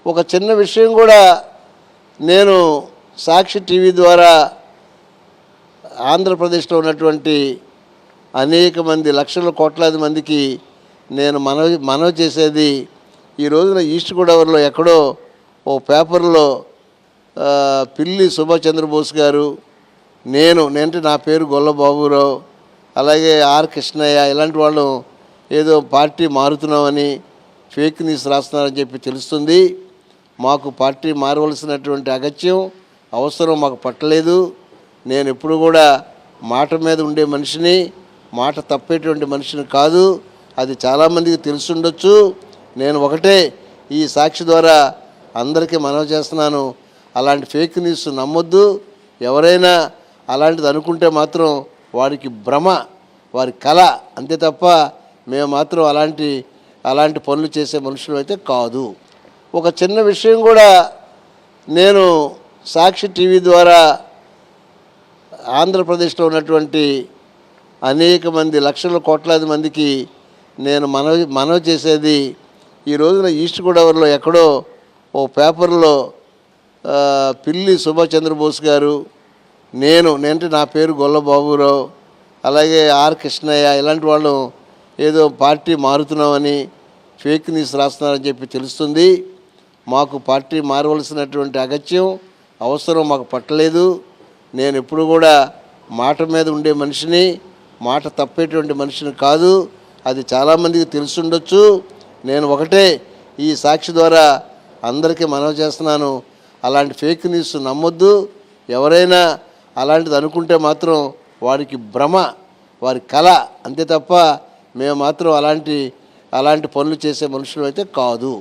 ఒక చిన్న విషయం కూడా నేను సాక్షి టీవీ ద్వారా ఆంధ్రప్రదేశ్లో ఉన్నటువంటి అనేక మంది లక్షల కోట్లాది మందికి నేను మనవి చేసేది, ఈ రోజున ఈస్ట్ గోదావరిలో ఎక్కడో ఓ పేపర్లో పిల్లి సుభాష్ చంద్రబోస్ గారు, నేనంటే నా పేరు గొల్ల బాబురావు, అలాగే ఆర్ కృష్ణయ్య ఇలాంటి వాళ్ళు ఏదో పార్టీ మారుతున్నామని ఫేక్ న్యూస్ రాస్తున్నారని చెప్పి తెలుస్తుంది. మాకు పార్టీ మారవలసినటువంటి అగత్యం అవసరం మాకు పట్టలేదు. నేను ఎప్పుడు కూడా మాట మీద ఉండే మనిషిని, మాట తప్పేటువంటి మనిషిని కాదు. అది చాలామందికి తెలుసుండొచ్చు. నేను ఒకటే ఈ సాక్షి ద్వారా అందరికీ మనవి చేస్తున్నాను, అలాంటి ఫేక్ న్యూస్ నమ్మొద్దు. ఎవరైనా అలాంటిది అనుకుంటే మాత్రం వారికి భ్రమ, వారి కళ అంతే తప్ప మేము మాత్రం అలాంటి పనులు చేసే మనుషులు అయితే కాదు. ఒక చిన్న విషయం కూడా నేను సాక్షి టీవీ ద్వారా ఆంధ్రప్రదేశ్లో ఉన్నటువంటి అనేక మంది లక్షల కోట్లాది మందికి నేను మనవి చేసేది, ఈ రోజున ఈస్ట్ గోదావరిలో ఎక్కడో ఓ పేపర్లో పిల్లి సుభాష్ చంద్రబోస్ గారు, నేనంటే నా పేరు గొల్ల బాబురావు, అలాగే ఆర్ కృష్ణయ్య ఇలాంటి వాళ్ళు ఏదో పార్టీ మారుతున్నామని ఫేక్ న్యూస్ రాస్తున్నారని చెప్పి తెలుస్తుంది. మాకు పార్టీ మారవలసినటువంటి అగత్యం అవసరం మాకు పట్టలేదు. నేను ఎప్పుడు కూడా మాట మీద ఉండే మనిషిని, మాట తప్పేటువంటి మనిషిని కాదు. అది చాలామందికి తెలుసుండొచ్చు. నేను ఒకటే ఈ సాక్షి ద్వారా అందరికీ మనవి చేస్తున్నాను, అలాంటి ఫేక్ న్యూస్ నమ్మొద్దు. ఎవరైనా అలాంటిది అనుకుంటే మాత్రం వారికి భ్రమ, వారి కళ అంతే తప్ప మేము మాత్రం అలాంటి పనులు చేసే మనుషులు అయితే కాదు.